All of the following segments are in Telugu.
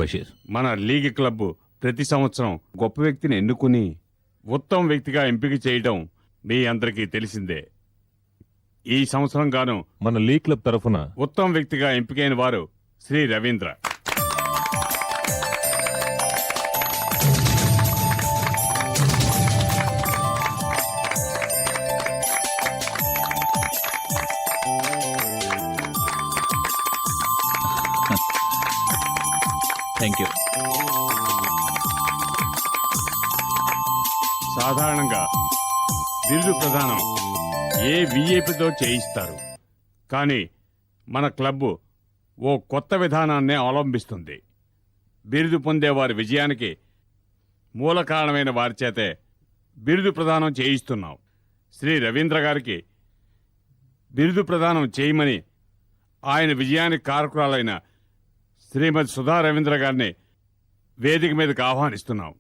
బషీర్. మన లీగ్ క్లబ్ ప్రతి సంవత్సరం గొప్ప వ్యక్తిని ఎన్నుకుని ఉత్తమ వ్యక్తిగా ఎంపిక చేయడం మీ అందరికీ తెలిసిందే. ఈ సంవత్సరం గాను మన లీగ్ క్లబ్ తరఫున ఉత్తమ వ్యక్తిగా ఎంపికైన వారు శ్రీ రవీంద్ర. Thank you. సాధారణంగా బిరుదు ప్రదానం ఏ విఐపితో చేయిస్తారు, కానీ మన క్లబ్ ఓ కొత్త విధానాన్నే అవలంబిస్తుంది. బిరుదు పొందే వారి విజయానికి మూల కారణమైన వారి చేతే బిరుదు ప్రదానం చేయిస్తున్నాం. శ్రీ రవీంద్ర గారికి బిరుదు ప్రదానం చేయమని ఆయన విజయానికి కారకురాలైన శ్రీమతి సుధా రవీంద్ర గారిని వేదిక మీదకి ఆహ్వానిస్తున్నాం.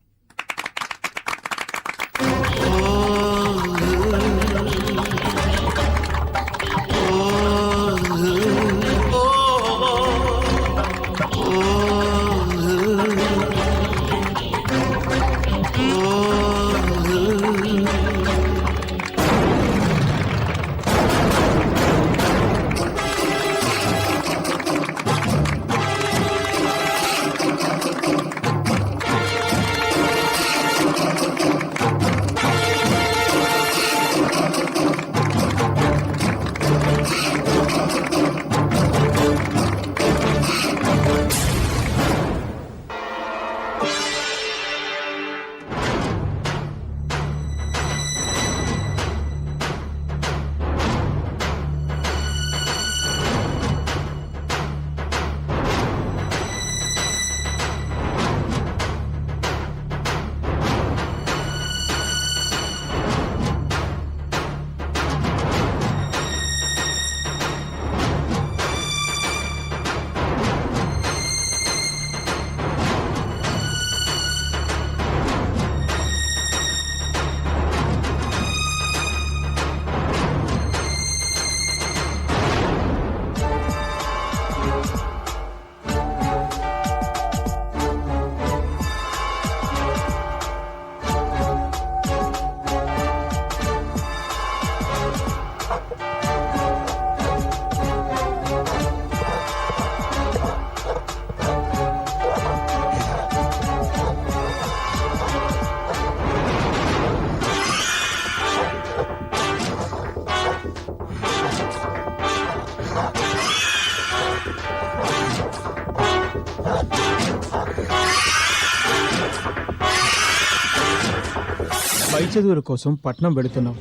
పై చదువుల కోసం పట్నం వెళుతున్నావు.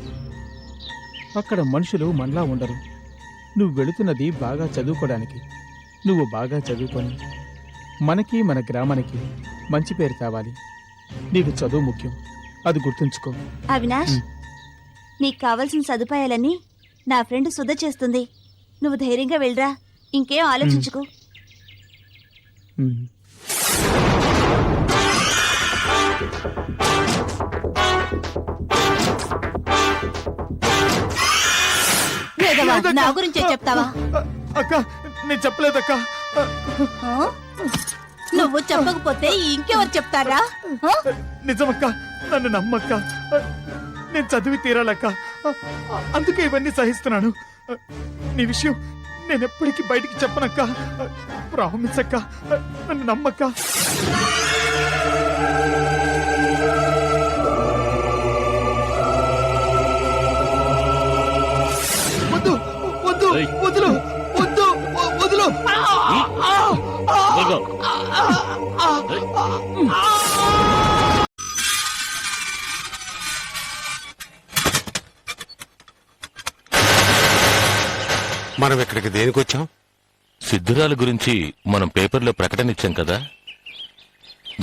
అక్కడ మనుషులు మనలా ఉండరు. నువ్వు వెళుతున్నది బాగా చదువుకోవడానికి. నువ్వు బాగా చదువుకొని మనకి మన గ్రామానికి మంచి పేరు కావాలి. నీకు చదువు ముఖ్యం, అది గుర్తుంచుకో. అవినాష్, నీకు కావలసిన సదుపాయాలన్నీ నా ఫ్రెండ్ సుధ చేస్తుంది. నువ్వు ధైర్యంగా వెళ్ళరా, ఇంకేం ఆలోచించుకో. నా గురించే చెప్తావా? అక్క, నేను చెప్పలేదక్క. నువ్వు చెప్పకపోతే ఇంకెవరు చెప్తారా? నిజమక్క, నన్ను నమ్మక్క. నేను చదివి తీరాలక్క, అందుకే ఇవన్నీ సహిస్తున్నాను. నీ విషయం నేను ఎప్పటికీ బయటికి చెప్పనక్క. ప్రామిస్ అక్క, నన్ను నమ్మక్క. వద్దు వద్దు వదులు వద్దు వదులు. మనం ఇక్కడికి దేనికి వచ్చాం? సిద్ధురాల గురించి మనం పేపర్లో ప్రకటన ఇచ్చాం కదా,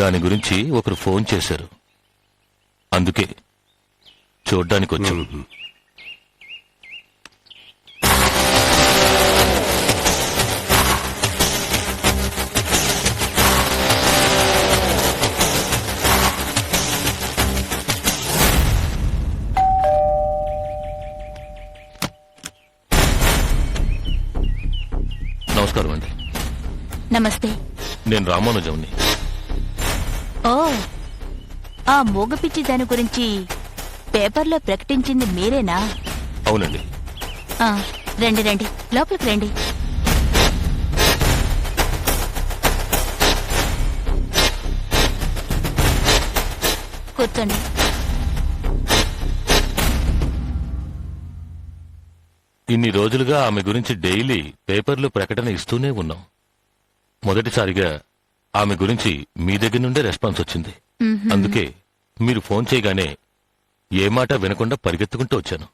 దాని గురించి ఒకరు ఫోన్ చేశారు. అందుకే చూడ్డానికి వచ్చాం. నమస్తే. నేను రామానుజంని. ఓ, ఆ మూగపిచ్చి దాని గురించి పేపర్లో ప్రకటించింది మీరేనా? అవునండి. ఆ, రండి రండి, లోపలికి రండి. కూర్చోండి. ఇన్ని రోజులుగా ఆమె గురించి డైలీ పేపర్లో ప్రకటన ఇస్తూనే ఉన్నాం. మొదటిసారిగా ఆమె గురించి మీ దగ్గర నుండే రెస్పాన్స్ వచ్చింది. అందుకే మీరు ఫోన్ చేయగానే ఏ మాట వినకుండా పరిగెత్తుకుంటూ వచ్చాను.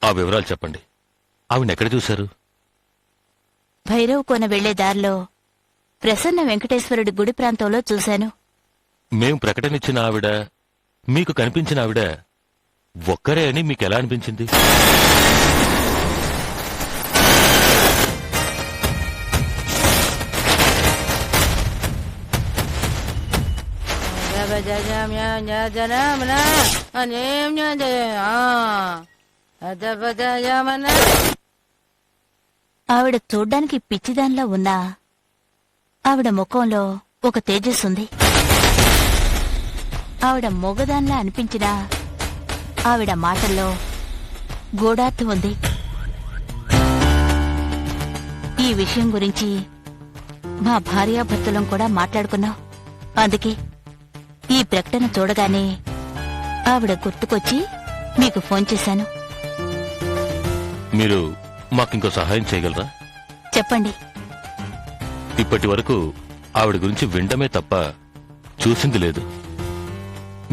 ఆ వివరాలు చెప్పండి. ఆవిడెక్కడ చూశారు? భైరవ్ కోన వెళ్లే దారిలో ప్రసన్న వెంకటేశ్వరుడి గుడి ప్రాంతంలో చూశాను. మేం ప్రకటనిచ్చిన ఆవిడ, మీకు కనిపించిన ఆవిడ ఒక్కరే అని మీకెలా అనిపించింది? ఆవిడ చూడ్డానికి పిచ్చిదానిలా ఉన్నా ఆవిడ ముఖంలో ఒక తేజస్సుంది. ఆవిడ మొగదానిలా అనిపించినా ఆవిడ మాటల్లో గూఢార్థం ఉంది. ఈ విషయం గురించి మా భార్యాభర్తలం కూడా మాట్లాడుకున్నాం. అందుకే ఈ ప్రకటన చూడగానే ఆవిడ గుర్తుకొచ్చి మీకు ఫోన్ చేశాను. మీరు మాకింకో సహాయం చేయగలరా? చెప్పండి. ఇప్పటి వరకు ఆవిడ గురించి వినడమే తప్ప చూసింది లేదు.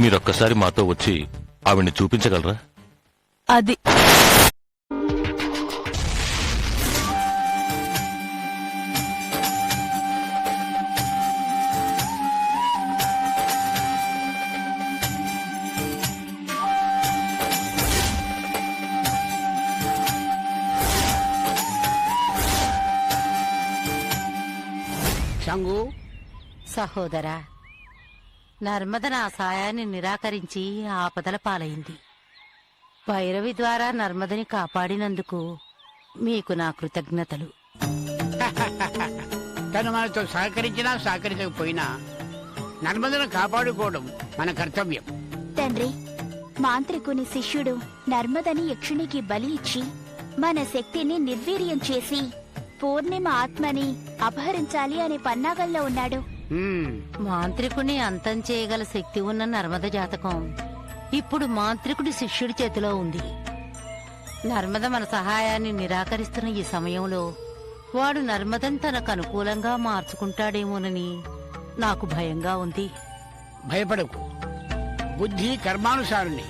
మీరొక్కసారి మాతో వచ్చి ఆవిడ్ని చూపించగలరా? అది శంగు, సహోదరా, నర్మద నా సాయాన్ని నిరాకరించి ఆపదల పాలైంది. భైరవి ద్వారా నర్మదని కాపాడినందుకు మీకు నా కృతజ్ఞతలు. తను మనతో సహకరించకపోయినా నర్మదను కాపాడుకోవడం మన కర్తవ్యం. తండ్రి, మాంత్రికుని శిష్యుడు నర్మదని యక్షునికి బలి ఇచ్చి మన శక్తిని నిర్వీర్యం చేసి పూర్ణిమ ఆత్మని అపహరించాలి అనే పన్నాగంలో ఉన్నాడు. మాంత్రికుని అంతం చేయగల శక్తి ఉన్న నర్మద జాతకం ఇప్పుడు మాంత్రికుడి శిష్యుడి చేతిలో ఉంది. నర్మద మన సహాయాన్ని నిరాకరిస్తున్న ఈ సమయంలో వాడు నర్మదను తనకు అనుకూలంగా మార్చుకుంటాడేమోనని నాకు భయంగా ఉంది. భయపడకు, బుద్ధి కర్మానుసారుని.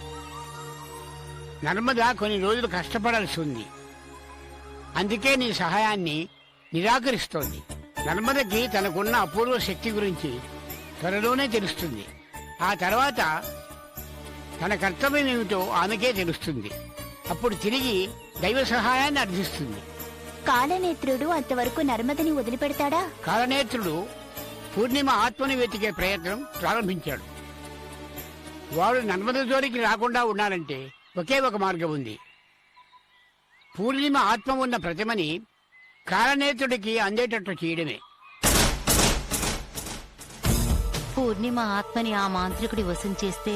నర్మద కొన్ని రోజులు కష్టపడాల్సి ఉంది. అందుకే నీ సహాయాన్ని నిరాకరిస్తోంది. నర్మదకి తనకున్న అపూర్వ శక్తి గురించి త్వరలోనే తెలుస్తుంది. ఆ తర్వాత తన కర్తవ్యం ఏమిటో ఆమెకే తెలుస్తుంది. అప్పుడు తిరిగి దైవ సహాయాన్ని అర్థిస్తుంది. కాలనేత్రుడు అంతవరకు నర్మదని వదిలిపెడతాడా? కాలనేత్రుడు పూర్ణిమ ఆత్మని వెతికే ప్రయత్నం ప్రారంభించాడు. వాడు నర్మద జోలికి రాకుండా ఉండాలంటే ఒకే ఒక మార్గం ఉంది. పూర్ణిమ ఆత్మ ఉన్న ప్రతిమని కాలనేత్రుడికి అందేటట్లు చేయడమే. పూర్ణిమ ఆత్మని ఆ మాంత్రికుడి వశం చేస్తే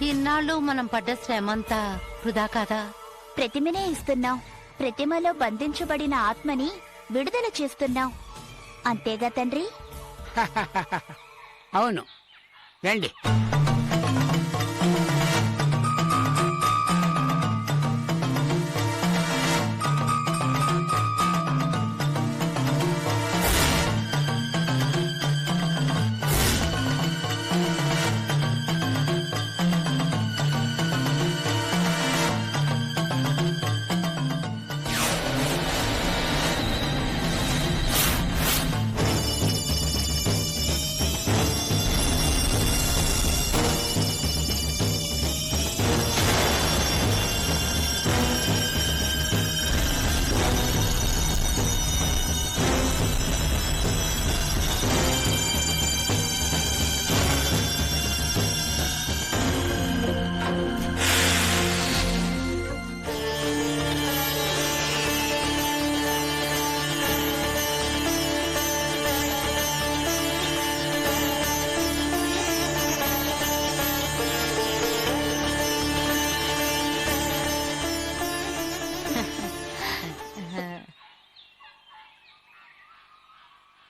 ఇన్నాళ్ళు మనం పడ్డ శ్రమంతా వృధా కాదా? ప్రతిమనే ఇస్తున్నాం, ప్రతిమలో బంధించబడిన ఆత్మని విడుదల చేస్తున్నాం. అంతేగా తండ్రి? అవును, రండి.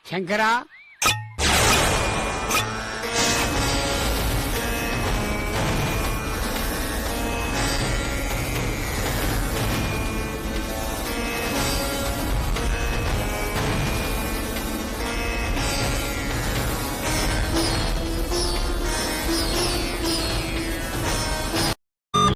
శంకరా